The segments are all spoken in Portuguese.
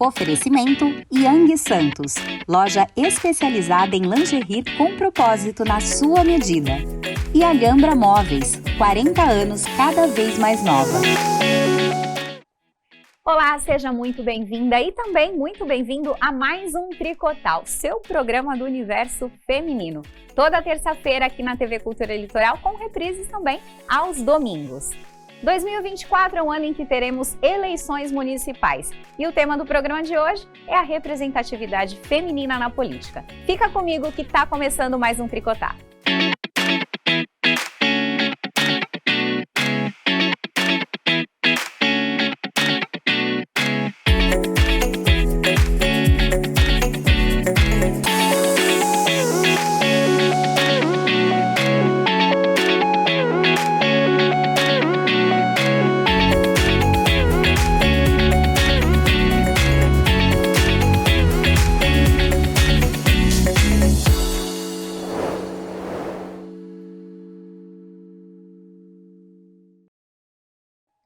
Oferecimento Yang Santos, loja especializada em lingerie com propósito na sua medida. E Alhambra Móveis, 40 anos cada vez mais nova. Olá, seja muito bem-vinda e também muito bem-vindo a mais um Tricotal, seu programa do universo feminino. Toda terça-feira aqui na TV Cultura Litoral, com reprises também aos domingos. 2024 é um ano em que teremos eleições municipais e o tema do programa de hoje é a representatividade feminina na política. Fica comigo que está começando mais um Tricotar.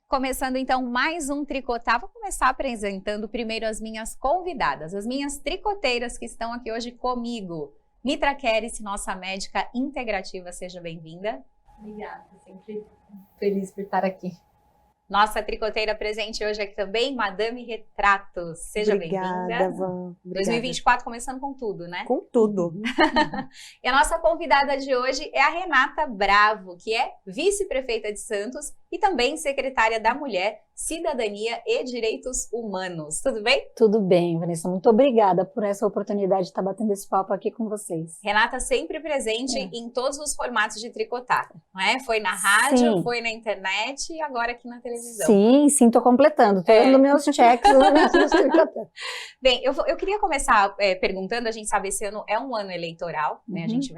Começando então mais um Tricotar, vou começar apresentando primeiro as minhas convidadas, as minhas tricoteiras que estão aqui hoje comigo. Mitra Keres, nossa médica integrativa, seja bem-vinda. Obrigada, sempre feliz por estar aqui. Nossa tricoteira presente hoje aqui também, Madame Retratos, seja bem-vinda. Obrigada. 2024 começando com tudo, né? Com tudo. E a nossa convidada de hoje é a Renata Bravo, que é vice-prefeita de Santos e também secretária da Mulher, Cidadania e Direitos Humanos. Tudo bem? Tudo bem, Vanessa. Muito obrigada por essa oportunidade de estar batendo esse papo aqui com vocês. Renata sempre presente em todos os formatos de tricotar, não é? Foi na rádio, foi na internet e agora aqui na televisão. Sim, tô completando. Tô dando meus checks. Bem, eu queria começar perguntando, a gente sabe esse ano é um ano eleitoral, né? A gente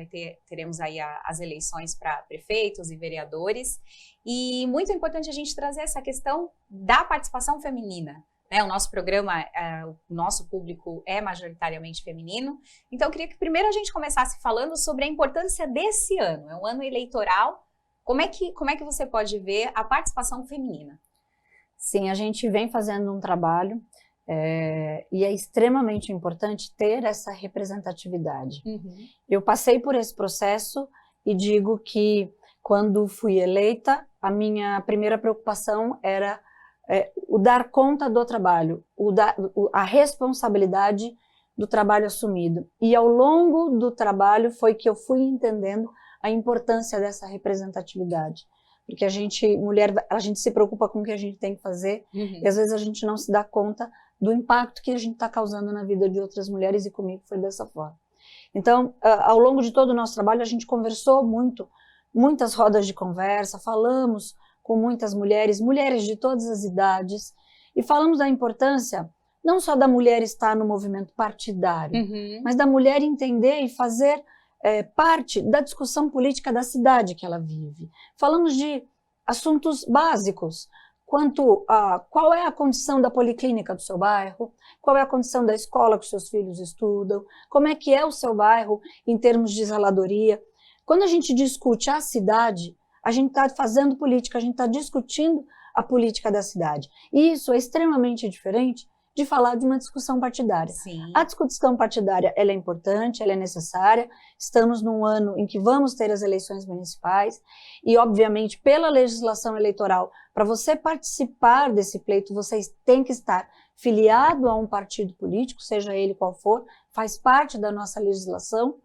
teremos aí as eleições para prefeitos e vereadores. E muito importante a gente trazer essa questão da participação feminina, né? O nosso programa, o nosso público é majoritariamente feminino, então eu queria que primeiro a gente começasse falando sobre a importância desse ano, é um ano eleitoral, como é que você pode ver a participação feminina? Sim, a gente vem fazendo um trabalho e é extremamente importante ter essa representatividade. Eu passei por esse processo e digo que quando fui eleita, a minha primeira preocupação era o dar conta do trabalho, a responsabilidade do trabalho assumido. E ao longo do trabalho foi que eu fui entendendo a importância dessa representatividade. Porque a gente, mulher, a gente se preocupa com o que a gente tem que fazer e às vezes a gente não se dá conta do impacto que a gente está causando na vida de outras mulheres e comigo foi dessa forma. Então, ao longo de todo o nosso trabalho, a gente conversou muito, muitas rodas de conversa, falamos com muitas mulheres de todas as idades, e falamos da importância não só da mulher estar no movimento partidário, mas da mulher entender e fazer parte da discussão política da cidade que ela vive. Falamos de assuntos básicos, quanto a qual é a condição da policlínica do seu bairro, qual é a condição da escola que os seus filhos estudam, como é que é o seu bairro em termos de zeladoria. Quando a gente discute a cidade, a gente está fazendo política, a gente está discutindo a política da cidade. E isso é extremamente diferente de falar de uma discussão partidária. Sim. A discussão partidária ela é importante, ela é necessária. Estamos num ano em que vamos ter as eleições municipais e, obviamente, pela legislação eleitoral, para você participar desse pleito, você tem que estar filiado a um partido político, seja ele qual for, faz parte da nossa legislação.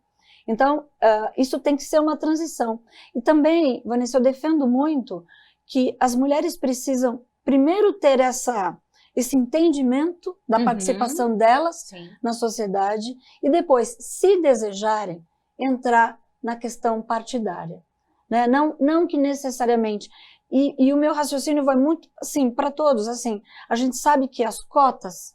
Então, isso tem que ser uma transição. E também, Vanessa, eu defendo muito que as mulheres precisam primeiro ter esse entendimento da participação delas na sociedade e depois, se desejarem, entrar na questão partidária. Né? Não que necessariamente... E o meu raciocínio vai muito, assim, para todos. Assim, a gente sabe que as cotas,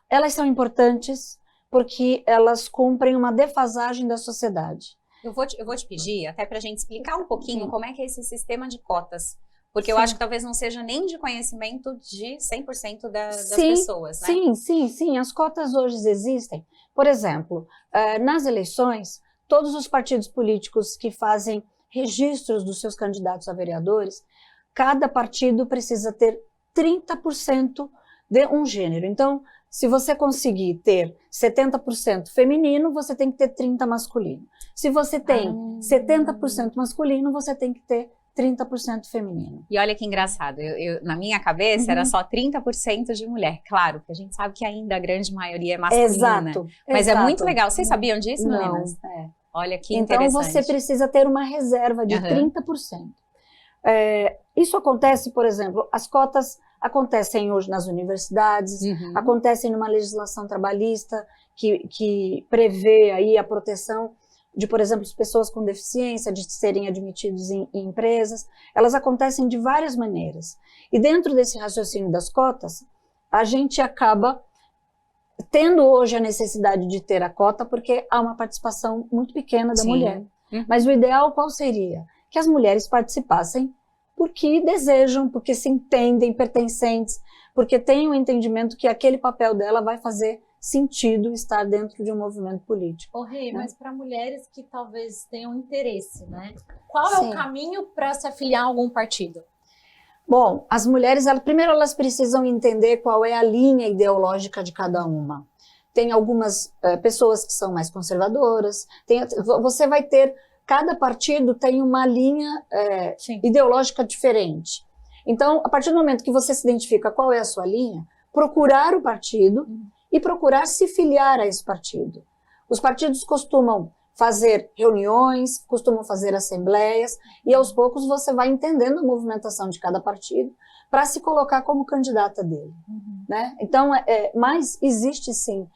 elas são importantes, porque elas cumprem uma defasagem da sociedade. Eu vou te pedir, até para a gente explicar um pouquinho como é que é esse sistema de cotas, porque eu acho que talvez não seja nem de conhecimento de 100% das pessoas, né? Sim, as cotas hoje existem. Por exemplo, nas eleições, todos os partidos políticos que fazem registros dos seus candidatos a vereadores, cada partido precisa ter 30% de um gênero. Então, se você conseguir ter 70% feminino, você tem que ter 30% masculino. Se você tem 70% masculino, você tem que ter 30% feminino. E olha que engraçado, na minha cabeça era só 30% de mulher. Claro, porque a gente sabe que ainda a grande maioria é masculina. Exato. Mas é muito legal. Vocês sabiam disso, Não. meninas? Olha que então, interessante. você precisa ter uma reserva de 30%. Isso acontece, por exemplo, as cotas acontecem hoje nas universidades, acontecem numa legislação trabalhista que prevê aí a proteção de, por exemplo, as pessoas com deficiência, de serem admitidos em empresas. Elas acontecem de várias maneiras. E dentro desse raciocínio das cotas, a gente acaba tendo hoje a necessidade de ter a cota porque há uma participação muito pequena da mulher. Mas o ideal qual seria? Que as mulheres participassem porque desejam, porque se entendem pertencentes, porque têm o entendimento que aquele papel dela vai fazer sentido estar dentro de um movimento político. Rê, mas para mulheres que talvez tenham interesse, né? Qual é o caminho para se afiliar a algum partido? Bom, as mulheres, primeiro elas precisam entender qual é a linha ideológica de cada uma. Tem algumas pessoas que são mais conservadoras, você vai ter, cada partido tem uma linha ideológica diferente. Então, a partir do momento que você se identifica qual é a sua linha, procurar o partido e procurar se filiar a esse partido. Os partidos costumam fazer reuniões, costumam fazer assembleias, e aos poucos você vai entendendo a movimentação de cada partido para se colocar como candidata dele. Né? Então, mas existe sim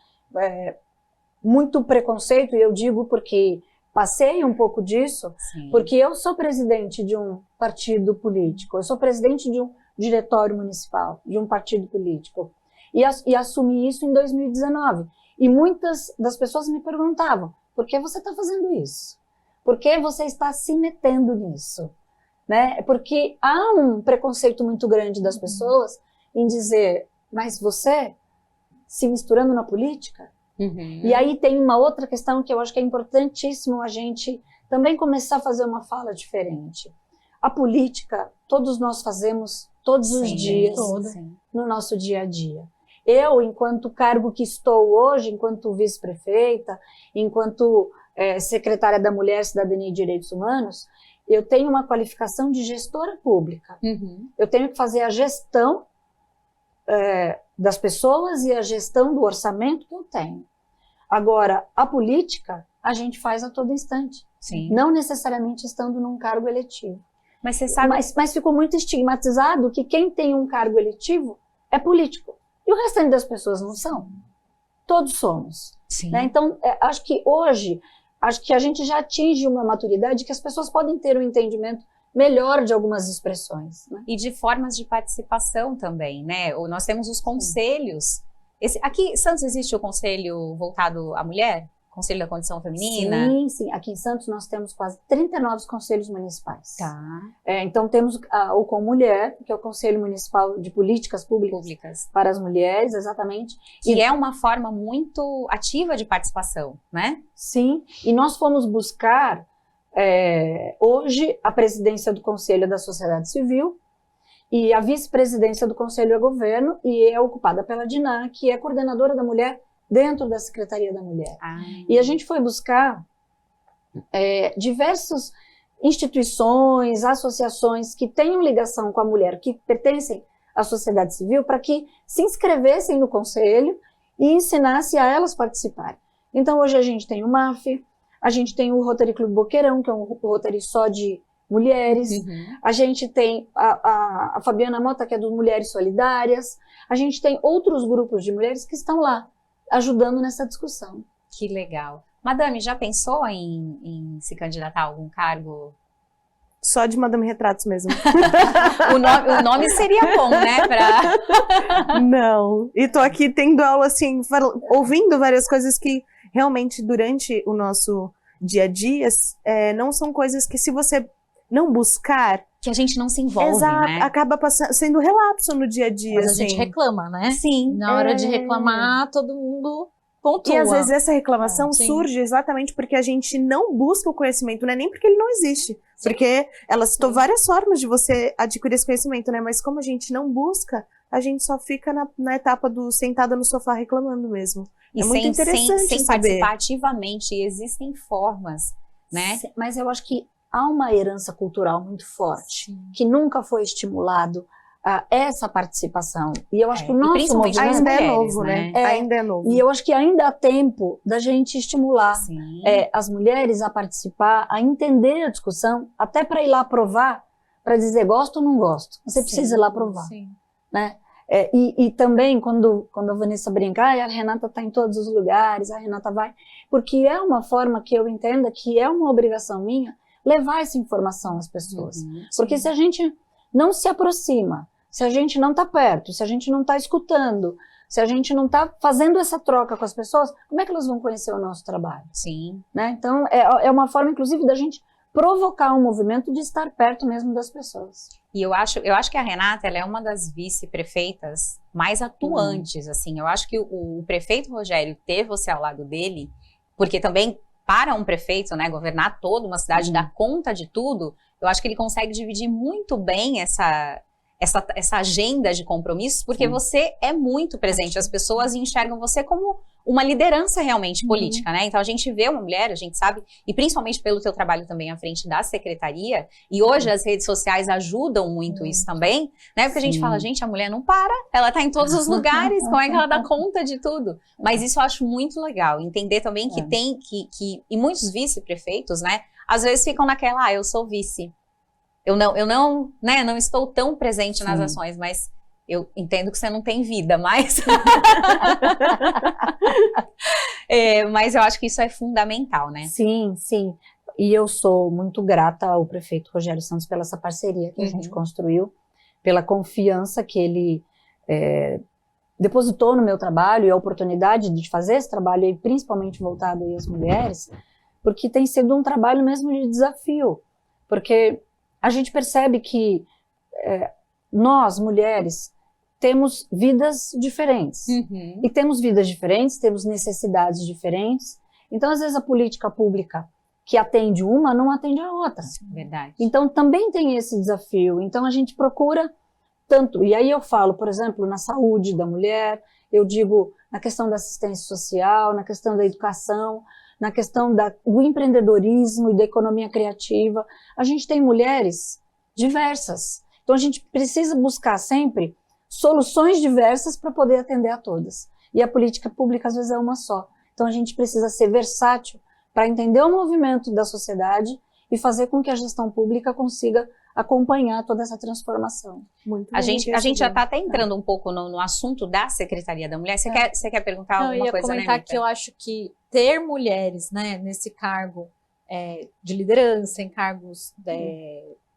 muito preconceito, e eu digo porque passei um pouco disso, porque eu sou presidente de um partido político, eu sou presidente de um diretório municipal, de um partido político, e assumi isso em 2019. E muitas das pessoas me perguntavam, por que você está fazendo isso? Por que você está se metendo nisso? Né? Porque há um preconceito muito grande das pessoas em dizer, mas você se misturando na política? E aí tem uma outra questão que eu acho que é importantíssimo a gente também começar a fazer uma fala diferente. A política, todos nós fazemos todos os dias, no nosso dia a dia. Eu, enquanto cargo que estou hoje, enquanto vice-prefeita, enquanto secretária da Mulher, Cidadania e Direitos Humanos, eu tenho uma qualificação de gestora pública. Eu tenho que fazer a gestão das pessoas e a gestão do orçamento que eu tenho. Agora, a política, a gente faz a todo instante. Não necessariamente estando num cargo eletivo. Mas você sabe... Mas ficou muito estigmatizado que quem tem um cargo eletivo é político. E o restante das pessoas não são. Todos somos. Né? Então, acho que hoje, a gente já atinge uma maturidade que as pessoas podem ter um entendimento melhor de algumas expressões. Né? E de formas de participação também, né? Nós temos os conselhos. Aqui em Santos existe o conselho voltado à mulher? Conselho da Condição Feminina? Sim. Aqui em Santos nós temos quase 39 conselhos municipais. Então temos o Com Mulher, que é o Conselho Municipal de Políticas Públicas para as Mulheres, exatamente. Que é uma forma muito ativa de participação, né? Sim, e nós fomos buscar hoje a presidência do Conselho da Sociedade Civil e a vice-presidência do Conselho é Governo, e é ocupada pela Diná, que é coordenadora da mulher dentro da Secretaria da Mulher. E a gente foi buscar diversas instituições, associações que tenham ligação com a mulher, que pertencem à sociedade civil, para que se inscrevessem no conselho e ensinasse a elas participarem. Então hoje a gente tem o MAF, a gente tem o Rotary Clube Boqueirão, que é um Rotary só de mulheres, a gente tem a Fabiana Mota, que é do Mulheres Solidárias, a gente tem outros grupos de mulheres que estão lá, ajudando nessa discussão. Que legal. Madame, já pensou em se candidatar a algum cargo? Só de Madame Retratos mesmo. o nome seria bom, né? Não. E tô aqui tendo aula, assim, ouvindo várias coisas que realmente durante o nosso dia a dia não são coisas que, se você não buscar... Que a gente não se envolve, né? Acaba sendo relapso no dia a dia. Mas a gente reclama, né? Sim. Na hora de reclamar, todo mundo pontua. E às vezes essa reclamação surge exatamente porque a gente não busca o conhecimento, não é nem porque ele não existe. Porque ela citou várias formas de você adquirir esse conhecimento, né? Mas como a gente não busca, a gente só fica na etapa do sentada no sofá reclamando mesmo. E é muito interessante sem saber. participar ativamente, existem formas, né? Mas eu acho que há uma herança cultural muito forte, que nunca foi estimulado essa participação. E eu acho que o nosso principalmente movimento ainda é mulheres, novo, né? É, Ainda é novo. E eu acho que ainda há tempo da gente estimular Sim. as mulheres a participar, a entender a discussão, até para ir lá provar, para dizer gosto ou não gosto. Você precisa ir lá provar. Sim. Né? E também, quando a Vanessa brinca, a Renata está em todos os lugares, a Renata vai, porque é uma forma que eu entenda que é uma obrigação minha levar essa informação às pessoas. Porque se a gente não se aproxima, se a gente não está perto, se a gente não está escutando, se a gente não está fazendo essa troca com as pessoas, como é que elas vão conhecer o nosso trabalho? Sim. Né? Então, é uma forma, inclusive, da gente provocar um movimento de estar perto mesmo das pessoas. E eu acho que a Renata, ela é uma das vice-prefeitas mais atuantes, assim. Eu acho que o prefeito Rogério ter você ao lado dele, porque também, para um prefeito, né, governar toda uma cidade, dar conta de tudo, eu acho que ele consegue dividir muito bem essa agenda de compromissos, porque você é muito presente, as pessoas enxergam você como uma liderança realmente política, né? Então a gente vê uma mulher, a gente sabe, e principalmente pelo teu trabalho também à frente da secretaria, e hoje as redes sociais ajudam muito isso também, né? Porque a gente fala, gente, a mulher não para, ela tá em todos os lugares, como é que ela dá conta de tudo? Mas isso eu acho muito legal, entender também que tem, e muitos vice-prefeitos, né, às vezes ficam naquela, eu sou vice. Eu não, né, não estou tão presente nas ações, mas eu entendo que você não tem vida, mas... mas eu acho que isso é fundamental, né? Sim, sim. E eu sou muito grata ao prefeito Rogério Santos pela essa parceria que a gente construiu, pela confiança que ele depositou no meu trabalho e a oportunidade de fazer esse trabalho, aí, principalmente voltado aí às mulheres, porque tem sido um trabalho mesmo de desafio, porque a gente percebe que nós, mulheres, temos vidas diferentes. E temos vidas diferentes, temos necessidades diferentes. Então, às vezes, a política pública que atende uma, não atende a outra. Verdade. Então, também tem esse desafio. Então, a gente procura tanto. E aí eu falo, por exemplo, na saúde da mulher, eu digo na questão da assistência social, na questão da educação, na questão do empreendedorismo e da economia criativa. A gente tem mulheres diversas. Então, a gente precisa buscar sempre soluções diversas para poder atender a todas. E a política pública, às vezes, é uma só. Então, a gente precisa ser versátil para entender o movimento da sociedade e fazer com que a gestão pública consiga acompanhar toda essa transformação. A gente já está até entrando um pouco no assunto da Secretaria da Mulher. Você quer perguntar alguma coisa, né, eu ia comentar que eu acho que ter mulheres, né, nesse cargo de liderança, em cargos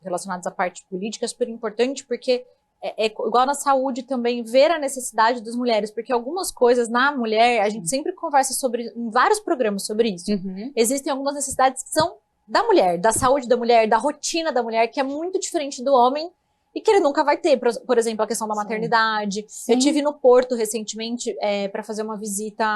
relacionados à parte política, é super importante, porque é igual na saúde também, ver a necessidade das mulheres, porque algumas coisas na mulher, a gente sempre conversa em vários programas sobre isso. Existem algumas necessidades que são da mulher, da saúde da mulher, da rotina da mulher, que é muito diferente do homem e que ele nunca vai ter. Por exemplo, a questão da maternidade. Eu tive no Porto recentemente para fazer uma visita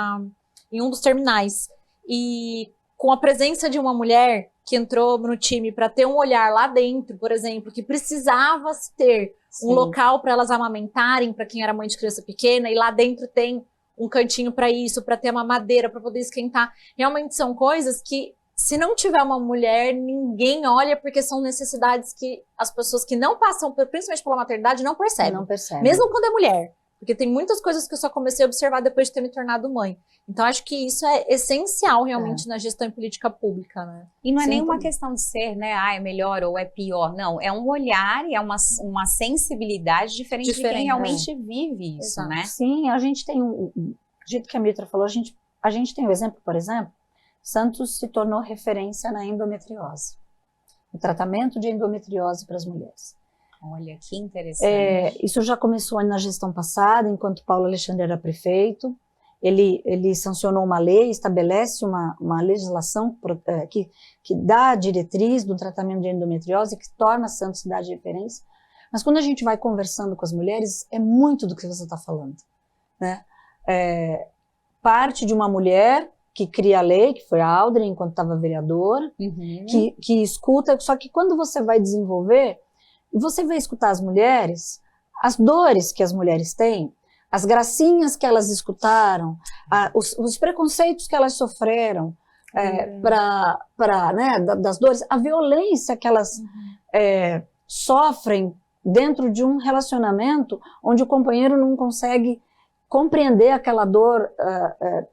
em um dos terminais, e com a presença de uma mulher que entrou no time para ter um olhar lá dentro, por exemplo, que precisava ter um local para elas amamentarem, para quem era mãe de criança pequena, e lá dentro tem um cantinho para isso, para ter uma madeira, para poder esquentar. Realmente são coisas que, se não tiver uma mulher, ninguém olha, porque são necessidades que as pessoas que não passam, principalmente pela maternidade, não percebem. Não percebem. Mesmo quando é mulher. Porque tem muitas coisas que eu só comecei a observar depois de ter me tornado mãe. Então, acho que isso é essencial, realmente, na gestão e política pública, né? E não é nenhuma questão de ser, né, é melhor ou é pior. Não, é um olhar e é uma sensibilidade diferente de quem realmente vive isso, né? Sim, a gente tem do jeito que a Mitra falou, a gente tem o exemplo, por exemplo, Santos se tornou referência na endometriose. O tratamento de endometriose para as mulheres. Olha, que interessante. Isso já começou na gestão passada, enquanto Paulo Alexandre era prefeito. Ele sancionou uma lei, estabelece uma legislação que dá a diretriz do tratamento de endometriose, que torna Santos cidade de referência. Mas quando a gente vai conversando com as mulheres, é muito do que você está falando, né? Parte de uma mulher que cria a lei, que foi a Aldrin, enquanto estava vereadora, que escuta, só que quando você vai desenvolver, e você vai escutar as mulheres, as dores que as mulheres têm, as gracinhas que elas escutaram, os preconceitos que elas sofreram, né, das dores, a violência que elas sofrem dentro de um relacionamento onde o companheiro não consegue compreender aquela dor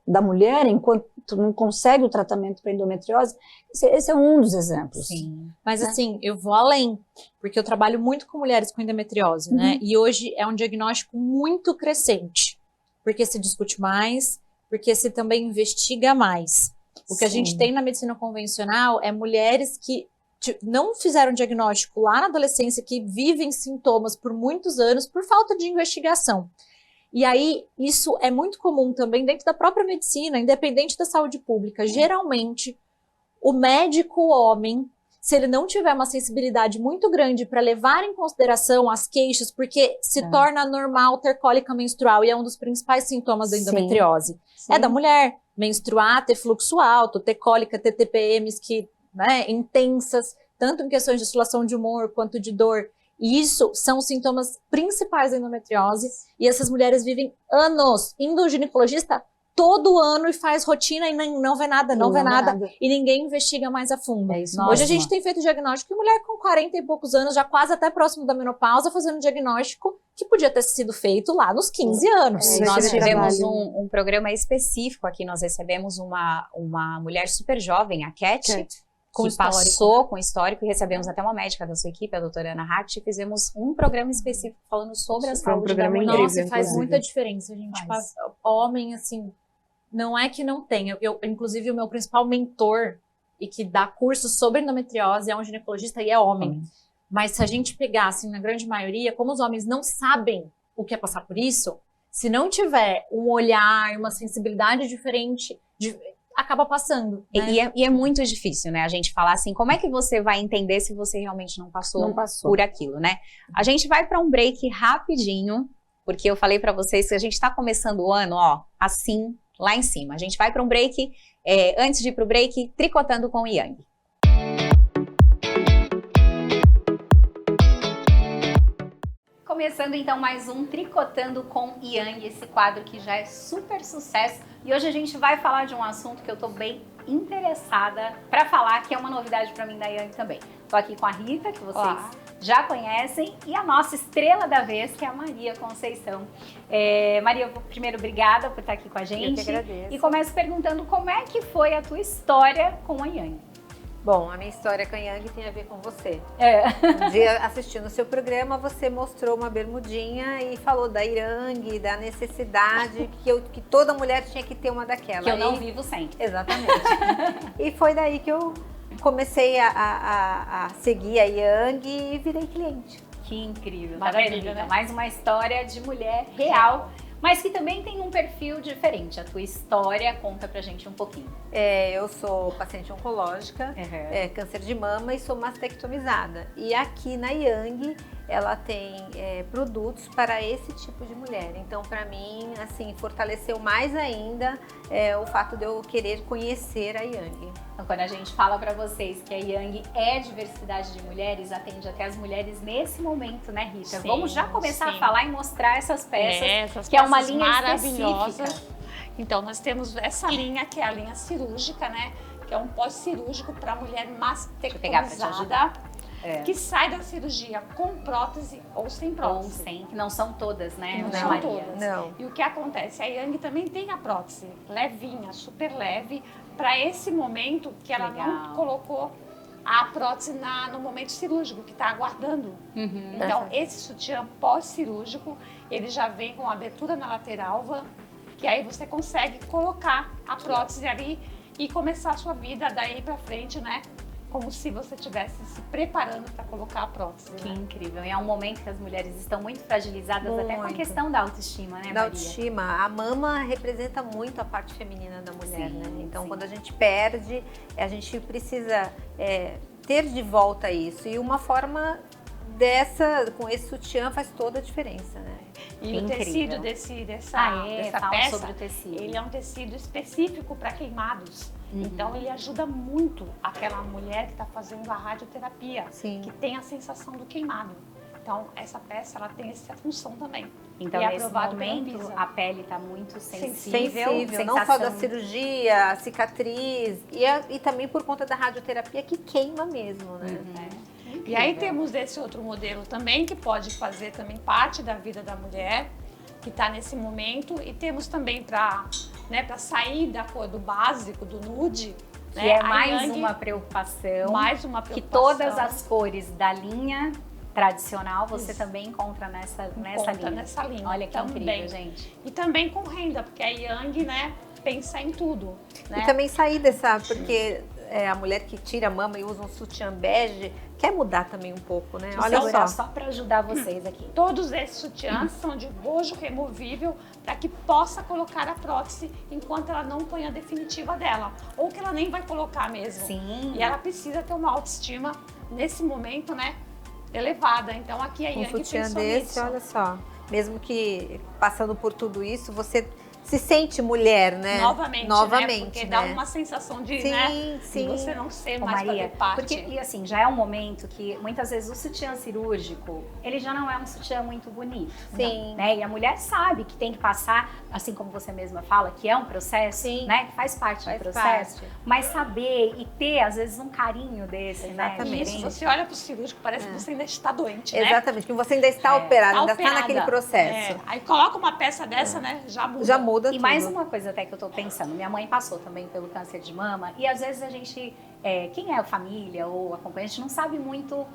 da mulher enquanto não consegue o tratamento para endometriose. Esse é um dos exemplos. Sim. Mas assim, eu vou além, porque eu trabalho muito com mulheres com endometriose, né? E hoje é um diagnóstico muito crescente, porque se discute mais, porque se também investiga mais. O que a gente tem na medicina convencional é mulheres que não fizeram diagnóstico lá na adolescência, que vivem sintomas por muitos anos por falta de investigação. E aí, isso é muito comum também dentro da própria medicina, independente da saúde pública. Geralmente, o médico homem, se ele não tiver uma sensibilidade muito grande para levar em consideração as queixas, porque se torna normal ter cólica menstrual, e é um dos principais sintomas da endometriose. É da mulher menstruar, ter fluxo alto, ter cólica, ter TPMs que, né, intensas, tanto em questões de oscilação de humor quanto de dor. E isso são os sintomas principais da endometriose, e essas mulheres vivem anos indo ao ginecologista todo ano e faz rotina e não vê nada, não vê nada, e ninguém investiga mais a fundo. Hoje a gente tem feito diagnóstico de mulher com 40 e poucos anos, já quase até próximo da menopausa, fazendo diagnóstico que podia ter sido feito lá nos 15 anos. Nós tivemos um programa específico aqui, nós recebemos uma mulher super jovem, a Cat, que passou com histórico, e recebemos até uma médica da sua equipe, a doutora Ana Hatt, e fizemos um programa específico falando sobre a saúde da mulher. Nossa, faz muita diferença, gente. Homem, assim, não é que não tenha. Inclusive, o meu principal mentor, e que dá cursos sobre endometriose, é um ginecologista e é homem. Mas se a gente pegar, assim, na grande maioria, como os homens não sabem o que é passar por isso, se não tiver um olhar, uma sensibilidade diferente, acaba passando. Né? E é muito difícil, né? A gente falar assim, como é que você vai entender se você realmente não passou por aquilo, né? A gente vai para um break rapidinho, porque eu falei para vocês que a gente está começando o ano, ó, assim, lá em cima. A gente vai para um break, antes de ir para o break, tricotando com o Yang. Começando então mais um Tricotando com Yang, esse quadro que já é super sucesso. E hoje a gente vai falar de um assunto que eu tô bem interessada para falar, que é uma novidade para mim da Yang também. Tô aqui com a Rita, que vocês já conhecem, e a nossa estrela da vez, que é a Maria Conceição. Maria, primeiro, obrigada por estar aqui com a gente. Eu que agradeço. E começo perguntando como é que foi a tua história com a Yang. Bom, a minha história com a Yang tem a ver com você. Um dia, assistindo o seu programa, você mostrou uma bermudinha e falou da Yang, da necessidade que toda mulher tinha que ter uma daquela. Que eu não vivo sem. Exatamente. E foi daí que eu comecei a seguir a Yang e virei cliente. Que incrível. Maravilha, né? Mais uma história de mulher real, mas que também tem um perfil diferente. A tua história, conta pra gente um pouquinho. Eu sou paciente oncológica, câncer de mama, e sou mastectomizada. E aqui na Yang, ela tem produtos para esse tipo de mulher. Então, para mim, assim, fortaleceu mais ainda o fato de eu querer conhecer a Yang. Então, quando a gente fala para vocês que a Yang é diversidade de mulheres, atende até as mulheres nesse momento, né, Rita? Sim, vamos já começar a falar e mostrar essas peças, que é uma linha maravilhosa. específica. Então, nós temos essa linha, que é a linha cirúrgica, né? Que é um pós-cirúrgico para mulher mastectomizada, que sai da cirurgia com prótese ou sem prótese. Ou sem, que não são todas, né? Não né, são Maria? todas. Não. E o que acontece? A Yang também tem a prótese levinha, super leve, para esse momento que ela não colocou a prótese no momento cirúrgico, que está aguardando. Então, esse sutiã pós-cirúrgico, ele já vem com abertura na lateral, que aí você consegue colocar a prótese ali e começar a sua vida daí para frente, né? Como se você estivesse se preparando para colocar a prótese. Que incrível. E é um momento que as mulheres estão muito fragilizadas, até com a questão da autoestima, né, Maria? Da autoestima. A mama representa muito a parte feminina da mulher, Sim, né? Então, sim. quando a gente perde, a gente precisa ter de volta isso. E uma forma com esse sutiã faz toda a diferença, né? E o tecido dessa fala peça, sobre o tecido. ele é um tecido específico para queimados. Então, ele ajuda muito aquela mulher que está fazendo a radioterapia, Sim. que tem a sensação do queimado. Então, essa peça, ela tem essa função também. Então, e nesse aprovado pela momento, Anvisa. a pele está muito Sensível, sensível, não só da sensação- cirurgia, a cicatriz, e também por conta da radioterapia que queima mesmo, né? E aí temos esse outro modelo também, que pode fazer também parte da vida da mulher, que está nesse momento. E temos também para sair da cor do básico, do nude, Que né, é a mais Yang, uma preocupação. mais uma Que preocupação. todas as cores da linha tradicional você também encontra nessa linha. Nessa linha. Olha que também. incrível, gente. E também com renda, porque a Yang, né, pensa em tudo, né? E também sair dessa, porque a mulher que tira a mama e usa um sutiã bege, quer mudar também um pouco, né? Olha só. para ajudar vocês aqui. Todos esses sutiãs são de bojo removível para que possa colocar a prótese enquanto ela não põe a definitiva dela. Ou que ela nem vai colocar mesmo. Sim. E ela precisa ter uma autoestima, nesse momento, né, elevada. Então aqui a Um Yang sutiã pensou desse, nisso. olha só. Mesmo que passando por tudo isso, você se sente mulher, né? Novamente, Novamente, né? Porque né? dá uma sensação de, Sim, né, sim. de você não ser Ô, mais Maria, fazer parte. porque, e assim, já é um momento que muitas vezes o sutiã cirúrgico, ele já não é um sutiã muito bonito. Sim. Né? E a mulher sabe que tem que passar, assim como você mesma fala, que é um processo, Sim. né? Que faz parte do processo. Mas saber e ter, às vezes, um carinho desse, Exatamente. né? Isso, você olha pro cirúrgico, parece que você ainda está doente, né? Exatamente, que você ainda está operada, ainda está operada. naquele processo. É. Aí coloca uma peça dessa, né? Já muda. Já muda E tudo. mais uma coisa até que eu tô pensando, minha mãe passou também pelo câncer de mama e às vezes a gente, quem é a família ou acompanhante, não sabe muito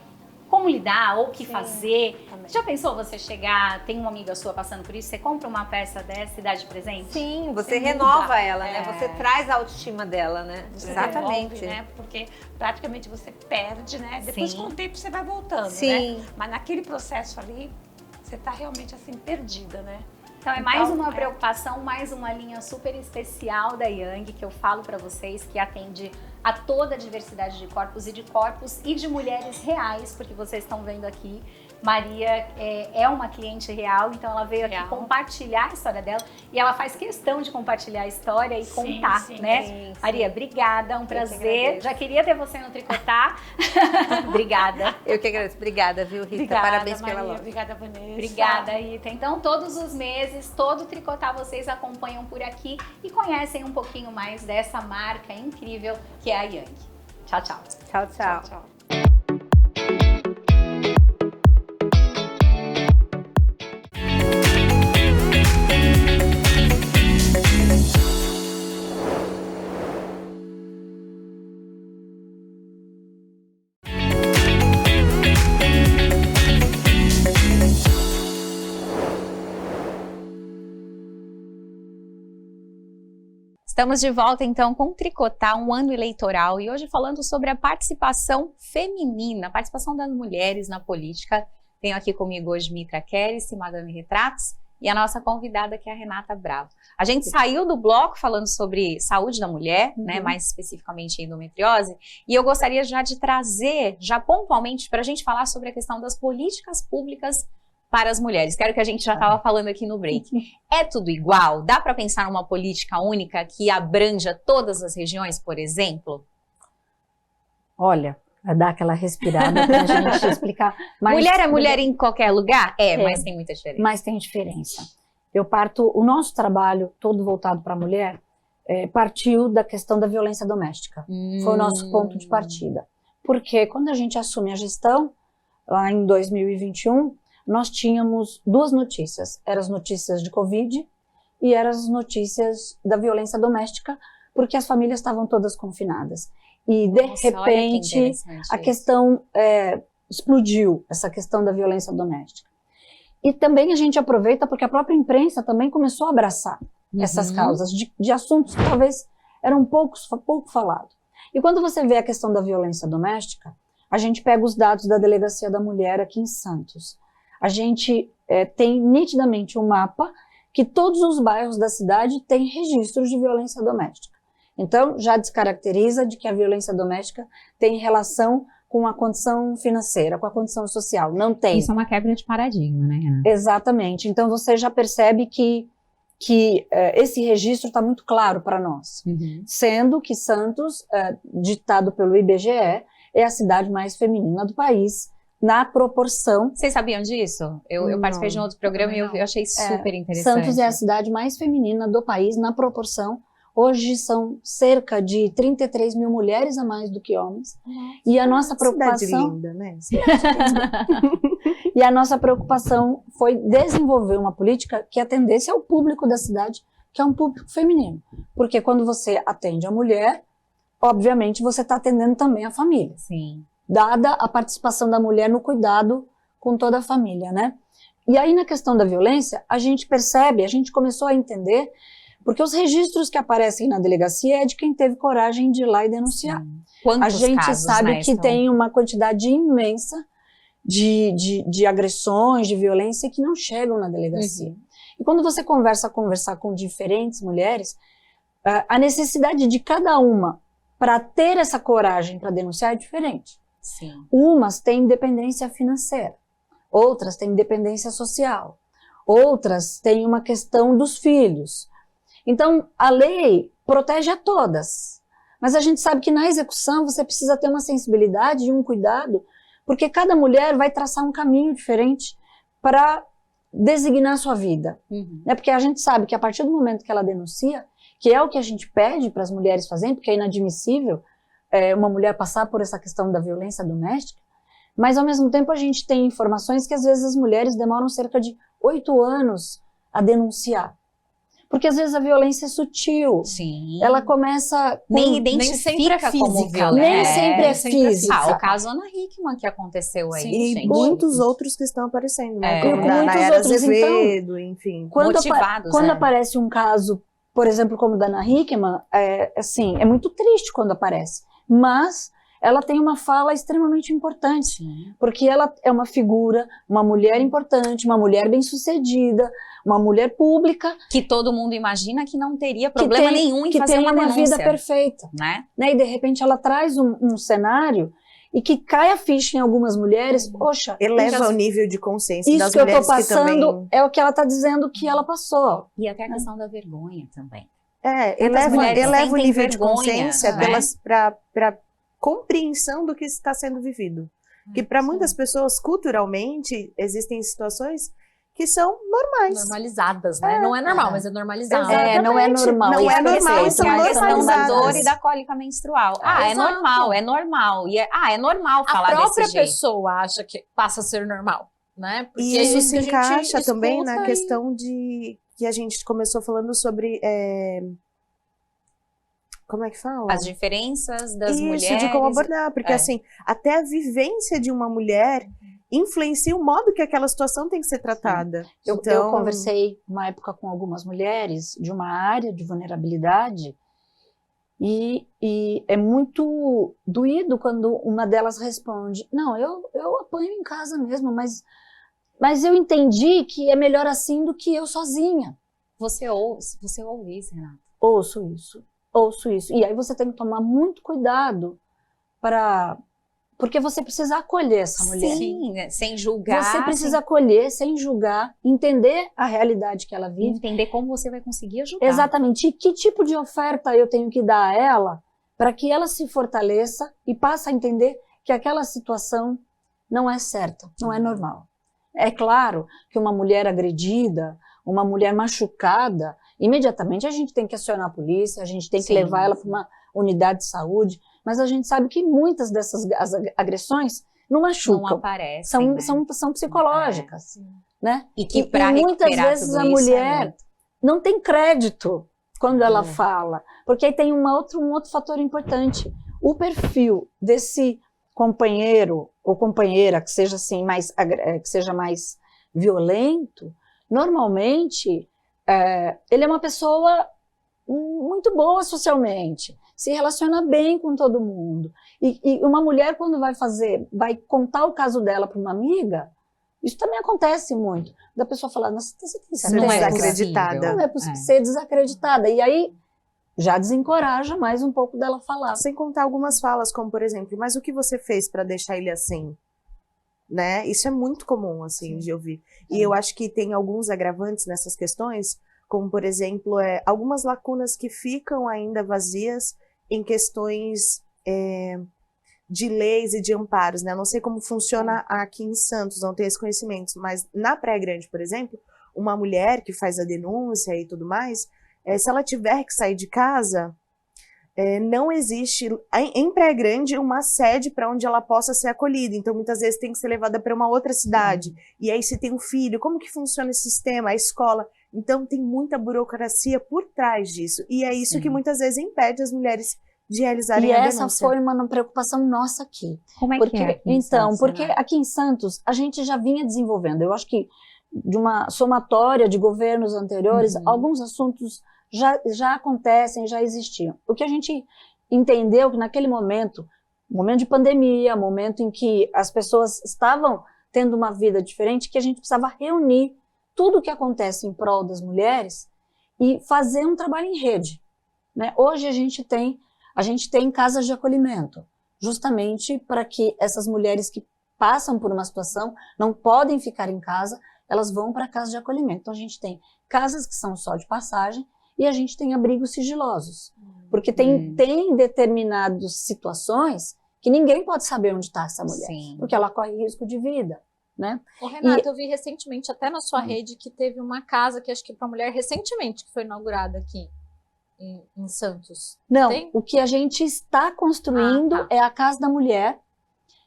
como lidar ou o que fazer. também. Já pensou você chegar, tem uma amiga sua passando por isso, você compra uma peça dessa e dá de presente? Sim, você Muda. renova ela, né? É. Você traz a autoestima dela, né? Você Exatamente. devolve, né? Porque praticamente você perde, né? Depois Sim. com o tempo você vai voltando, Sim. né? Mas naquele processo ali, você tá realmente assim, perdida, né? Então é mais Então, uma preocupação, mais uma linha super especial da Yang, que eu falo pra vocês, que atende a toda a diversidade de corpos e de mulheres reais, porque vocês estão vendo aqui, Maria é uma cliente real, então ela veio aqui Real. compartilhar a história dela e ela faz questão de compartilhar a história e Sim, contar, sim, né? sim, sim. Maria, obrigada, um que prazer. agradeço. Já queria ter você no Tricotar. Obrigada. Eu que agradeço. Obrigada, viu, Rita? Obrigada, Parabéns Maria, pela loja. Obrigada, Vanessa. Obrigada, Rita. Então, todos os meses, todo Tricotar vocês acompanham por aqui e conhecem um pouquinho mais dessa marca incrível que é a Yang. Tchau, tchau. Tchau, tchau. Tchau. Estamos de volta então com o Tricotar, um ano eleitoral, e hoje falando sobre a participação feminina, a participação das mulheres na política. Tenho aqui comigo hoje Mitra Keres, Madame Retratos, e a nossa convidada que é a Renata Bravo. A gente saiu do bloco falando sobre saúde da mulher, né, mais especificamente endometriose, e eu gostaria já de trazer, já pontualmente, para a gente falar sobre a questão das políticas públicas para as mulheres. Quero que a gente já estava falando aqui no break. É tudo igual? Dá para pensar numa política única que abranja todas as regiões, por exemplo? Olha, vai dar aquela respirada pra gente explicar. Mas, Mulher é mulher em qualquer lugar? mas tem muita diferença. Mas tem diferença. O nosso trabalho, todo voltado para a mulher, partiu da questão da violência doméstica. Foi o nosso ponto de partida. Porque quando a gente assume a gestão, lá em 2021, nós tínhamos duas notícias. Eram as notícias de Covid e eram as notícias da violência doméstica, porque as famílias estavam todas confinadas. E, de repente, a questão explodiu, essa questão da violência doméstica. E também a gente aproveita porque a própria imprensa também começou a abraçar essas causas de assuntos que talvez eram pouco falados. E quando você vê a questão da violência doméstica, a gente pega os dados da Delegacia da Mulher aqui em Santos. A gente tem nitidamente um mapa que todos os bairros da cidade têm registros de violência doméstica. Então, já descaracteriza de que a violência doméstica tem relação com a condição financeira, com a condição social. Não tem. Isso é uma quebra de paradigma, né, Renata? Exatamente. Então, você já percebe que esse registro está muito claro para nós. Sendo que Santos, ditado pelo IBGE, é a cidade mais feminina do país, na proporção. Vocês sabiam disso? Eu participei de um outro programa e eu achei super interessante. Santos é a cidade mais feminina do país na proporção. Hoje são cerca de 33 mil mulheres a mais do que homens. E a nossa preocupação... Cidade linda, né? E a nossa preocupação foi desenvolver uma política que atendesse ao público da cidade, que é um público feminino. Porque quando você atende a mulher, obviamente você está atendendo também a família. Sim. Dada a participação da mulher no cuidado com toda a família, né? E aí na questão da violência, a gente percebe, a gente começou a entender, porque os registros que aparecem na delegacia é de quem teve coragem de ir lá e denunciar. Quantos a gente casos, sabe né, que tem uma quantidade imensa de agressões, de violência que não chegam na delegacia. E quando você conversar com diferentes mulheres, a necessidade de cada uma para ter essa coragem para denunciar é diferente. Sim. Umas têm independência financeira, outras têm independência social, outras têm uma questão dos filhos. Então, a lei protege a todas, mas a gente sabe que na execução você precisa ter uma sensibilidade e um cuidado, porque cada mulher vai traçar um caminho diferente para designar a sua vida. Né? Porque a gente sabe que a partir do momento que ela denuncia, que é o que a gente pede para as mulheres fazerem, porque é inadmissível uma mulher passar por essa questão da violência doméstica, mas ao mesmo tempo a gente tem informações que às vezes as mulheres demoram cerca de 8 anos a denunciar. Porque às vezes a violência é sutil. Sim. Ela começa... Nem identifica como violência. Nem sempre é física. O caso Ana Hickman que aconteceu aí, e gente. muitos outros que estão aparecendo, né? E Como da muitos Nayara outros, Azevedo, enfim. Motivados, Quando aparece um caso, por exemplo, como o da Ana Hickman, assim, é muito triste quando aparece. Mas ela tem uma fala extremamente importante, porque ela é uma figura, uma mulher importante, uma mulher bem-sucedida, uma mulher pública. Que todo mundo imagina que não teria problema nenhum em fazer uma denúncia. Que tem uma vida perfeita. Né? E de repente ela traz um cenário e que cai a ficha em algumas mulheres, poxa... Eleva o nível de consciência das mulheres. Isso que eu estou passando também... é o que ela está dizendo que ela passou. E até a questão da vergonha também. Eleva o nível de vergonha, consciência né? para compreensão do que está sendo vivido. Que para muitas pessoas, culturalmente, existem situações que são normais. Normalizadas, né? Não é normal, mas é normalizado. Não é normal. Não é normal, e são a questão da normalizadas. dor e da cólica menstrual. É Exato. normal, é normal. E é normal A falar própria desse jeito. pessoa acha que passa a ser normal, né? Porque E é isso que se a gente encaixa também escuta na e- questão de que a gente começou falando sobre como é que fala? As diferenças das Isso, mulheres. de como abordar, porque É. assim, até a vivência de uma mulher influencia o modo que aquela situação tem que ser tratada. Eu Então, conversei uma época com algumas mulheres de uma área de vulnerabilidade e é muito doído quando uma delas responde: não, eu apanho em casa mesmo, mas eu entendi que é melhor assim do que eu sozinha. Você ouve isso, Renata? Ouço isso. E aí você tem que tomar muito cuidado porque você precisa acolher essa mulher. Sim, né? Sem julgar. Você precisa acolher, sem julgar, entender a realidade que ela sem vive. entender como você vai conseguir ajudar. Exatamente. E que tipo de oferta eu tenho que dar a ela para que ela se fortaleça e passe a entender que aquela situação não é certa, não é normal. É claro que uma mulher agredida, uma mulher machucada, imediatamente a gente tem que acionar a polícia, a gente tem que levar ela para uma unidade de saúde, mas a gente sabe que muitas dessas agressões não machucam. Não aparecem, né? São psicológicas, né? E que para muitas vezes a mulher não tem crédito quando ela fala, porque aí tem um outro fator importante. O perfil desse companheiro ou companheira que seja assim que seja mais violento, normalmente ele é uma pessoa muito boa socialmente, se relaciona bem com todo mundo. E uma mulher, quando vai contar o caso dela para uma amiga, isso também acontece muito. Da pessoa falar: nossa, você tem certeza? não é desacreditada. Não é possível ser desacreditada. E aí já desencoraja mais um pouco dela falar. Sem contar algumas falas, como por exemplo, mas o que você fez para deixar ele assim? Né? Isso é muito comum, assim, de ouvir. E eu acho que tem alguns agravantes nessas questões, como por exemplo, algumas lacunas que ficam ainda vazias em questões de leis e de amparos, né? Eu não sei como funciona aqui em Santos, não tenho esse conhecimento, mas na Praia Grande, por exemplo, uma mulher que faz a denúncia e tudo mais, se ela tiver que sair de casa, não existe em Praia Grande uma sede para onde ela possa ser acolhida, então muitas vezes tem que ser levada para uma outra cidade, e aí se tem um filho, como que funciona esse sistema, a escola? Então tem muita burocracia por trás disso, e é isso que muitas vezes impede as mulheres de realizarem a denúncia. E essa foi uma preocupação nossa aqui. Como é porque, que é aqui em então, Santos, porque né? aqui em Santos a gente já vinha desenvolvendo, eu acho que de uma somatória de governos anteriores, alguns assuntos já acontecem, já existiam. O que a gente entendeu que naquele momento de pandemia, momento em que as pessoas estavam tendo uma vida diferente, que a gente precisava reunir tudo o que acontece em prol das mulheres e fazer um trabalho em rede, né? Hoje a gente tem casas de acolhimento, justamente para que essas mulheres que passam por uma situação, não podem ficar em casa, elas vão para a casa de acolhimento. Então a gente tem casas que são só de passagem e a gente tem abrigos sigilosos, porque tem determinadas situações que ninguém pode saber onde está essa mulher, porque ela corre risco de vida, né? Ô, Renata, eu vi recentemente, até na sua rede, que teve uma casa que acho que para mulher recentemente que foi inaugurada aqui em Santos. Não, tem? O que a gente está construindo é a Casa da Mulher.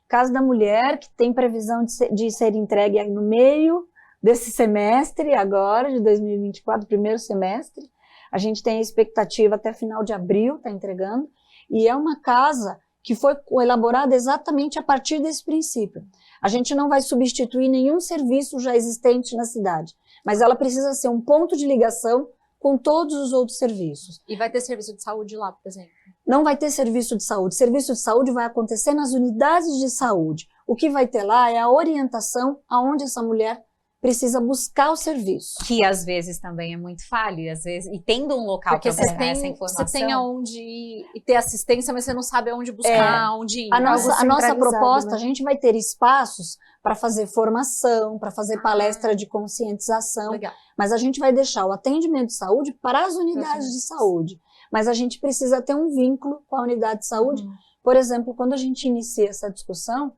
Casa da Mulher, que tem previsão de ser entregue no meio desse semestre agora, de 2024, primeiro semestre. A gente tem a expectativa até final de abril, está entregando. E é uma casa que foi elaborada exatamente a partir desse princípio. A gente não vai substituir nenhum serviço já existente na cidade, mas ela precisa ser um ponto de ligação com todos os outros serviços. E vai ter serviço de saúde lá, por exemplo? Não vai ter serviço de saúde. Serviço de saúde vai acontecer nas unidades de saúde. O que vai ter lá é a orientação aonde essa mulher precisa buscar o serviço. Que às vezes também é muito falho, e às vezes, e tendo um local para buscar essa informação. Você tem aonde ir e ter assistência, mas você não sabe aonde buscar, aonde ir. A nossa proposta, né? a gente vai ter espaços para fazer formação, para fazer palestra de conscientização, Legal. mas a gente vai deixar o atendimento de saúde para as unidades de saúde. Mas a gente precisa ter um vínculo com a unidade de saúde. Por exemplo, quando a gente inicia essa discussão,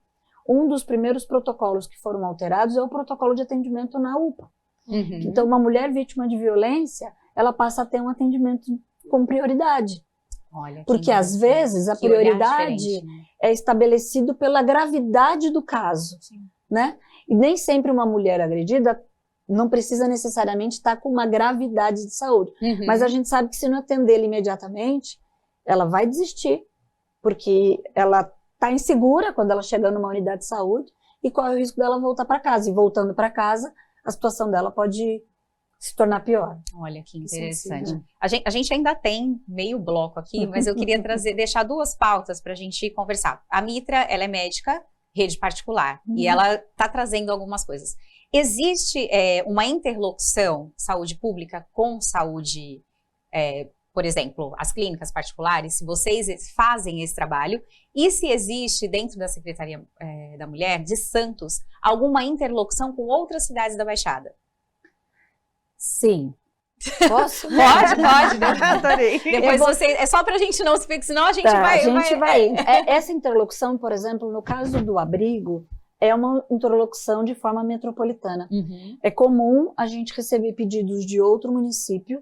um dos primeiros protocolos que foram alterados é o protocolo de atendimento na UPA. Então, uma mulher vítima de violência, ela passa a ter um atendimento com prioridade. Olha, porque às vezes a prioridade é estabelecido pela gravidade do caso, né? E nem sempre uma mulher agredida não precisa necessariamente estar com uma gravidade de saúde. Mas a gente sabe que se não atendê-la imediatamente, ela vai desistir, porque ela está insegura quando ela chega numa unidade de saúde e corre o risco dela voltar para casa. E voltando para casa, a situação dela pode se tornar pior. Olha que interessante. A gente ainda tem meio bloco aqui, mas eu queria deixar duas pautas para a gente conversar. A Mitra, ela é médica, rede particular, e ela está trazendo algumas coisas. Existe uma interlocução saúde pública com saúde, por exemplo, as clínicas particulares, se vocês fazem esse trabalho, e se existe dentro da Secretaria da Mulher de Santos alguma interlocução com outras cidades da Baixada? Sim. Posso? Pode. Adorei. Depois é só pra gente não se ficar, senão a gente vai. Essa interlocução, por exemplo, no caso do abrigo, é uma interlocução de forma metropolitana. É comum a gente receber pedidos de outro município,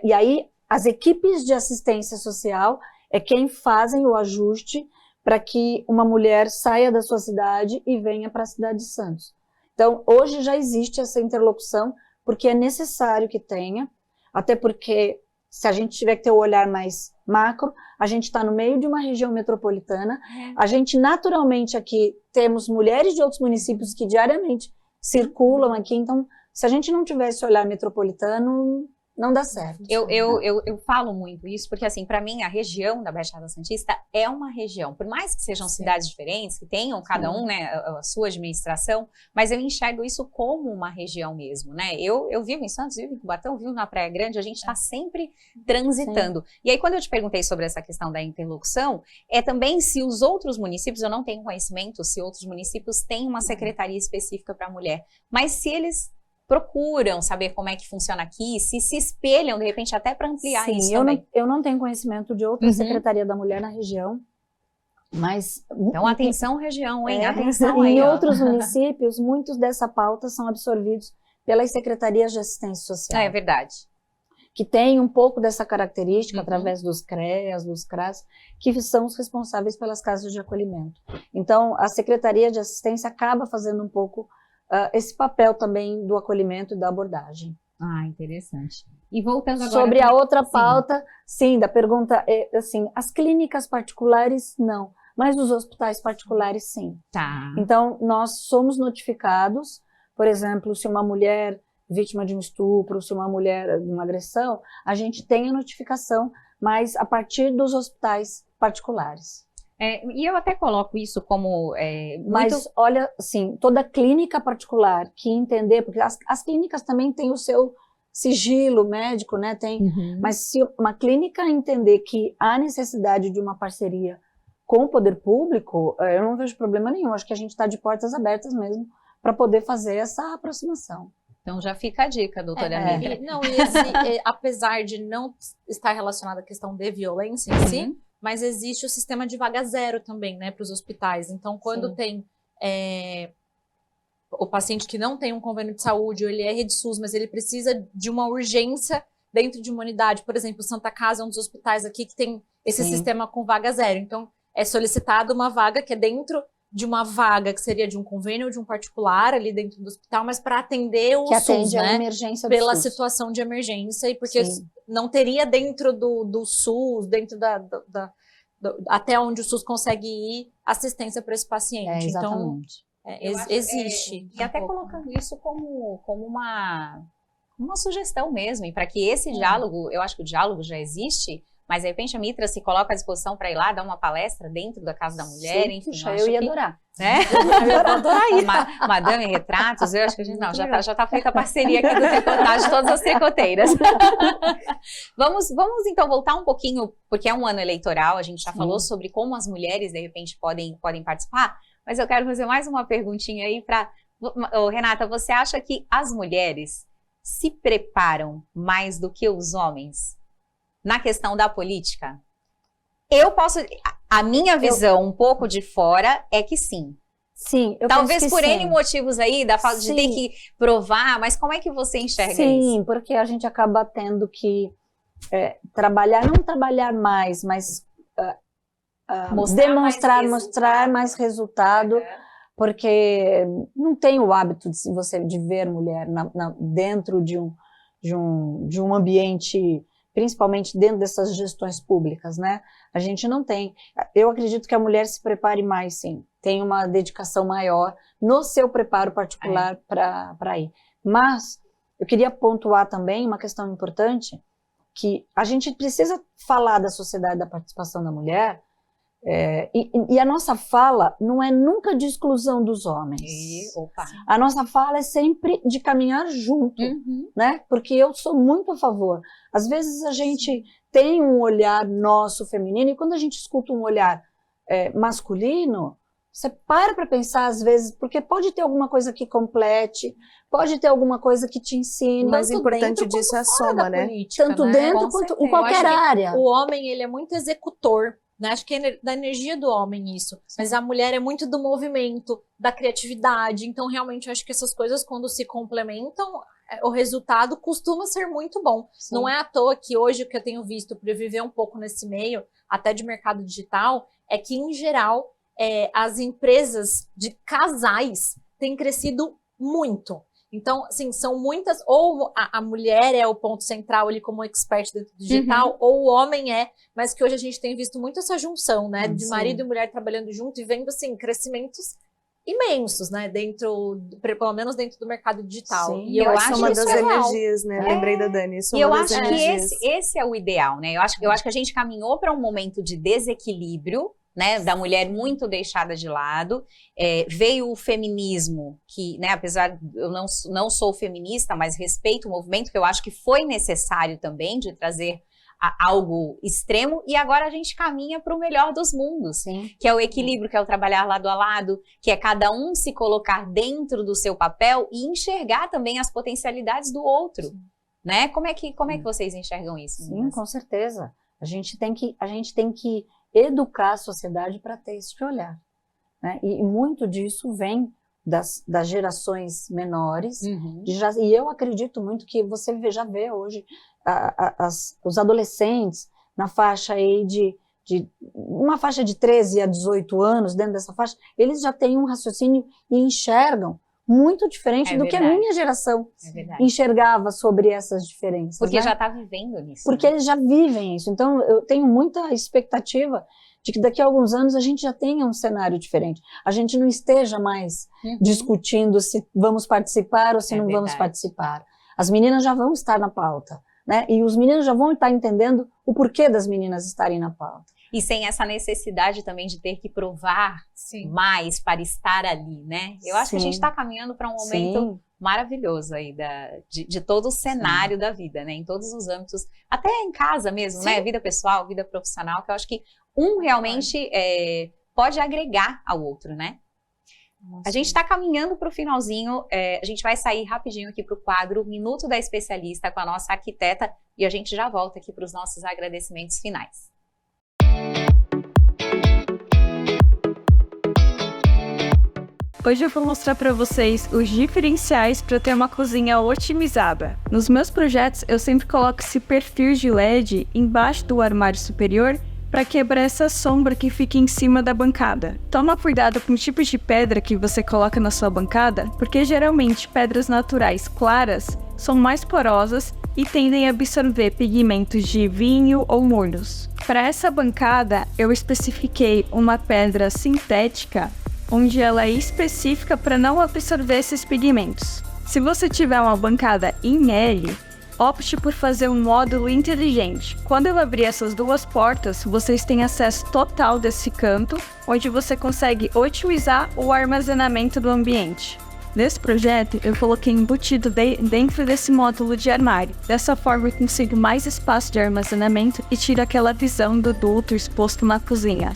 e aí as equipes de assistência social é quem fazem o ajuste para que uma mulher saia da sua cidade e venha para a cidade de Santos. Então, hoje já existe essa interlocução, porque é necessário que tenha, até porque se a gente tiver que ter o olhar mais macro, a gente está no meio de uma região metropolitana, a gente naturalmente aqui temos mulheres de outros municípios que diariamente circulam aqui, então se a gente não tiver esse olhar metropolitano, não dá certo. Eu falo muito isso, porque assim, para mim, a região da Baixada Santista é uma região, por mais que sejam cidades diferentes, que tenham cada um, né, a sua administração, mas eu enxergo isso como uma região mesmo, né? Eu vivo em Santos, vivo em Cubatão, vivo na Praia Grande, a gente está sempre transitando. E aí, quando eu te perguntei sobre essa questão da interlocução, é também se os outros municípios, eu não tenho conhecimento se outros municípios têm uma secretaria específica para a mulher, mas se eles procuram saber como é que funciona aqui, se espelham, de repente, até para ampliar isso também. Eu não tenho conhecimento de outra Secretaria da Mulher na região. Mas Então, atenção região, hein? Atenção aí, em ó. outros municípios, muitos dessa pauta são absorvidos pelas secretarias de assistência social, É verdade. que tem um pouco dessa característica Uhum. através dos CREAS, dos CRAS, que são os responsáveis pelas casas de acolhimento. Então, a Secretaria de Assistência acaba fazendo um pouco esse papel também do acolhimento e da abordagem. Ah, interessante. E voltando agora... Sobre a outra Sim. pauta, sim, da pergunta, assim, as clínicas particulares, não, mas os hospitais particulares, sim. Tá. Então, nós somos notificados, por exemplo, se uma mulher vítima de um estupro, se uma mulher de uma agressão, a gente tem a notificação, mas a partir dos hospitais particulares. E eu até coloco isso como Mas, olha, assim, toda clínica particular que entender, porque as clínicas também têm o seu sigilo médico, né, tem, Uhum. mas se uma clínica entender que há necessidade de uma parceria com o poder público, eu não vejo problema nenhum, acho que a gente está de portas abertas mesmo para poder fazer essa aproximação. Então já fica a dica, doutora Mitra. Apesar de não estar relacionada à questão de violência em si, Uhum. mas existe o sistema de vaga zero também, né, para os hospitais. Então, quando Sim. tem o paciente que não tem um convênio de saúde, ou ele é rede SUS, mas ele precisa de uma urgência dentro de uma unidade. Por exemplo, Santa Casa é um dos hospitais aqui que tem esse Sim. sistema com vaga zero. Então, é solicitada uma vaga que é dentro de uma vaga que seria de um convênio ou de um particular ali dentro do hospital, mas para atender o Que SUS, atende a né? emergência do Pela SUS. situação de emergência, e porque Sim. não teria dentro do SUS, dentro até onde o SUS consegue ir, assistência para esse paciente. Então, Exatamente. Eu acho, existe. E até colocando isso como uma sugestão mesmo, e para que esse diálogo, eu acho que o diálogo já existe, mas de repente a Mitra se coloca à disposição para ir lá dar uma palestra dentro da Casa da Mulher, Sim, enfim. puxa, acho eu ia que, adorar. né? Eu ia adorar ir. Madame Retratos, eu acho que a gente já tá feita a parceria aqui do tricotagem de todas as tricoteiras. Vamos então voltar um pouquinho, porque é um ano eleitoral, a gente já falou sobre como as mulheres de repente podem participar, mas eu quero fazer mais uma perguntinha aí para Renata, você acha que as mulheres se preparam mais do que os homens na questão da política? A minha visão um pouco de fora é que sim. Sim, eu Talvez penso por que N sim. motivos aí, da falta de Sim. ter que provar, mas como é que você enxerga isso? Sim, porque a gente acaba tendo que não trabalhar mais, mas mostrar mais resultado, porque não tem o hábito de ver mulher dentro de um ambiente, principalmente dentro dessas gestões públicas, né? A gente não tem. Eu acredito que a mulher se prepare mais, sim. Tem uma dedicação maior no seu preparo particular para ir. Mas eu queria pontuar também uma questão importante, que a gente precisa falar da sociedade da participação da mulher, e a nossa fala não é nunca de exclusão dos homens. A nossa fala é sempre de caminhar junto, né? Porque eu sou muito a favor. Às vezes a gente tem um olhar nosso feminino, e quando a gente escuta um olhar masculino, você para pensar às vezes, porque pode ter alguma coisa que complete, pode ter alguma coisa que te ensine. O mais Tanto importante dentro disso é a quanto fora soma, da né? política, Tanto né? dentro Com quanto certeza. em qualquer Eu acho que área. O homem, ele é muito executor, né? Acho que é da energia do homem isso. Mas a mulher é muito do movimento, da criatividade. Então, realmente, eu acho que essas coisas, quando se complementam, o resultado costuma ser muito bom. Sim. Não é à toa que hoje, o que eu tenho visto, por eu viver um pouco nesse meio, até de mercado digital, é que, em geral, as empresas de casais têm crescido muito. Então, assim, são muitas, ou a mulher é o ponto central ali como expert dentro do digital, ou o homem mas que hoje a gente tem visto muito essa junção, né, de marido e mulher trabalhando junto e vendo, assim, crescimentos imensos, né, pelo menos dentro do mercado digital. Sim, E eu acho Soma isso das real. energias, né? Lembrei da Dani. E eu acho que energias. esse é o ideal, né? Eu acho que a gente caminhou para um momento de desequilíbrio, né, da mulher muito deixada de lado, veio o feminismo, que, né, apesar de eu não sou feminista, mas respeito o movimento, que eu acho que foi necessário também de trazer algo extremo, e agora a gente caminha para o melhor dos mundos, Sim. que é o equilíbrio, que é o trabalhar lado a lado, que é cada um se colocar dentro do seu papel e enxergar também as potencialidades do outro, né? Como é que vocês enxergam isso? Sim, com certeza. A gente tem que educar a sociedade para ter esse olhar, né? E muito disso vem das gerações menores, e eu acredito muito que você já vê hoje os adolescentes na faixa aí uma faixa de 13 a 18 anos, dentro dessa faixa, eles já têm um raciocínio e enxergam muito diferente do que a minha geração enxergava sobre essas diferenças. Porque né? já está vivendo nisso. Porque eles já vivem isso. Então, eu tenho muita expectativa de que daqui a alguns anos a gente já tenha um cenário diferente. A gente não esteja mais discutindo se vamos participar ou se não vamos participar. As meninas já vão estar na pauta, né? E os meninos já vão estar entendendo o porquê das meninas estarem na pauta. E sem essa necessidade também de ter que provar mais para estar ali, né? Eu acho que a gente está caminhando para um momento maravilhoso aí de todo o cenário da vida, né? Em todos os âmbitos, até em casa mesmo, né? Vida pessoal, vida profissional, que eu acho que um realmente pode agregar ao outro, né? A gente está caminhando para o finalzinho, a gente vai sair rapidinho aqui para o quadro Minuto da Especialista com a nossa arquiteta e a gente já volta aqui para os nossos agradecimentos finais. Hoje eu vou mostrar para vocês os diferenciais para ter uma cozinha otimizada. Nos meus projetos eu sempre coloco esse perfil de LED embaixo do armário superior para quebrar essa sombra que fica em cima da bancada. Toma cuidado com o tipo de pedra que você coloca na sua bancada, porque geralmente pedras naturais claras são mais porosas e tendem a absorver pigmentos de vinho ou molhos. Para essa bancada eu especifiquei uma pedra sintética onde ela é específica para não absorver esses pigmentos. Se você tiver uma bancada em L, opte por fazer um módulo inteligente. Quando eu abrir essas duas portas, vocês têm acesso total desse canto, onde você consegue otimizar o armazenamento do ambiente. Nesse projeto, eu coloquei embutido dentro desse módulo de armário. Dessa forma, eu consigo mais espaço de armazenamento e tiro aquela visão do duto exposto na cozinha.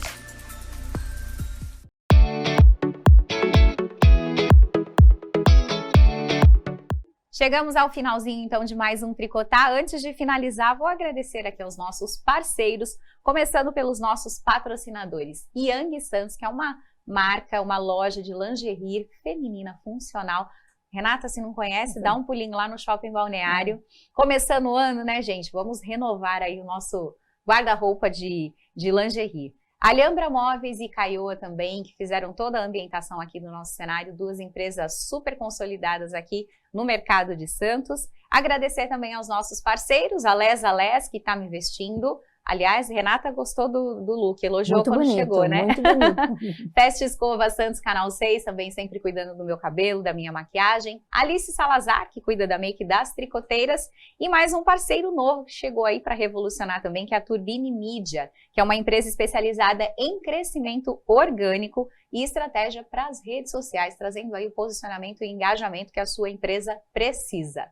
Chegamos ao finalzinho, então, de mais um Tricotar. Antes de finalizar, vou agradecer aqui aos nossos parceiros, começando pelos nossos patrocinadores. Yang Santos, que é uma marca, uma loja de lingerie feminina funcional. Renata, se não conhece, dá um pulinho lá no Shopping Balneário. Começando o ano, né, gente? Vamos renovar aí o nosso guarda-roupa de lingerie. Alhambra Móveis e Caioa também, que fizeram toda a ambientação aqui do nosso cenário, duas empresas super consolidadas aqui no mercado de Santos. Agradecer também aos nossos parceiros, a Les, que está me vestindo. Aliás, Renata gostou do look, elogiou muito quando bonito, chegou, né? Muito bonito. Teste Escova Santos, Canal 6, também sempre cuidando do meu cabelo, da minha maquiagem. Alice Salazar, que cuida da make das tricoteiras. E mais um parceiro novo que chegou aí para revolucionar também, que é a Turbine Mídia, que é uma empresa especializada em crescimento orgânico e estratégia para as redes sociais, trazendo aí o posicionamento e engajamento que a sua empresa precisa.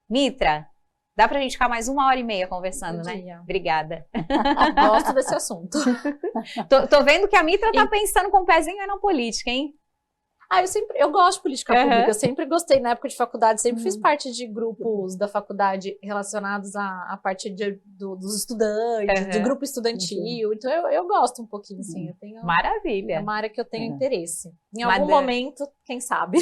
Mitra, dá pra gente ficar mais 1h30 conversando, né? Obrigada. Gosto desse assunto. Tô vendo que a Mitra tá pensando com o pezinho na política, hein? Eu gosto de política pública, eu sempre gostei na época de faculdade, sempre fiz parte de grupos da faculdade relacionados à parte dos estudantes, de grupo estudantil, então eu gosto um pouquinho, assim, eu tenho... Maravilha! É uma área que eu tenho interesse. Em algum momento, quem sabe?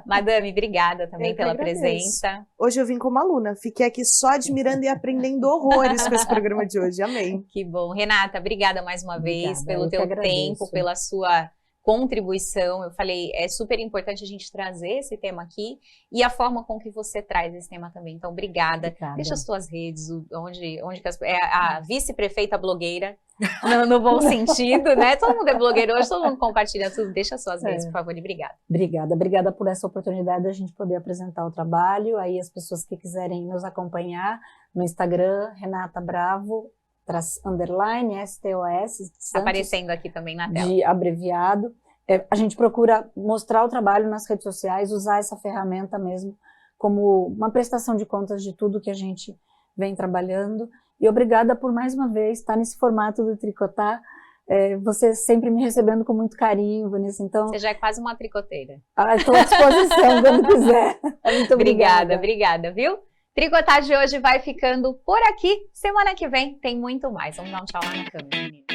Madame, obrigada também pela presença. Hoje eu vim como aluna, fiquei aqui só admirando e aprendendo horrores com esse programa de hoje, amei. Que bom. Renata, obrigada mais uma vez pelo teu tempo, pela sua contribuição. Eu falei, é super importante a gente trazer esse tema aqui e a forma com que você traz esse tema também. Então, obrigada. Deixa as tuas redes, onde que a vice-prefeita blogueira, no bom sentido, né? Todo mundo é blogueiro hoje, todo mundo compartilha tudo. Deixa as suas redes, por favor, e obrigada. Obrigada por essa oportunidade de a gente poder apresentar o trabalho. Aí as pessoas que quiserem nos acompanhar no Instagram, Renata Bravo, _ STOS, Santos, aparecendo aqui também na tela. De abreviado. A gente procura mostrar o trabalho nas redes sociais, usar essa ferramenta mesmo como uma prestação de contas de tudo que a gente vem trabalhando. E obrigada por mais uma vez estar nesse formato do Tricotar. Você sempre me recebendo com muito carinho, Vanessa. Então, você já é quase uma tricoteira. Estou à disposição quando quiser. Muito obrigada, viu? Tricotar de hoje vai ficando por aqui. Semana que vem tem muito mais. Vamos dar um tchau lá na câmera, menina.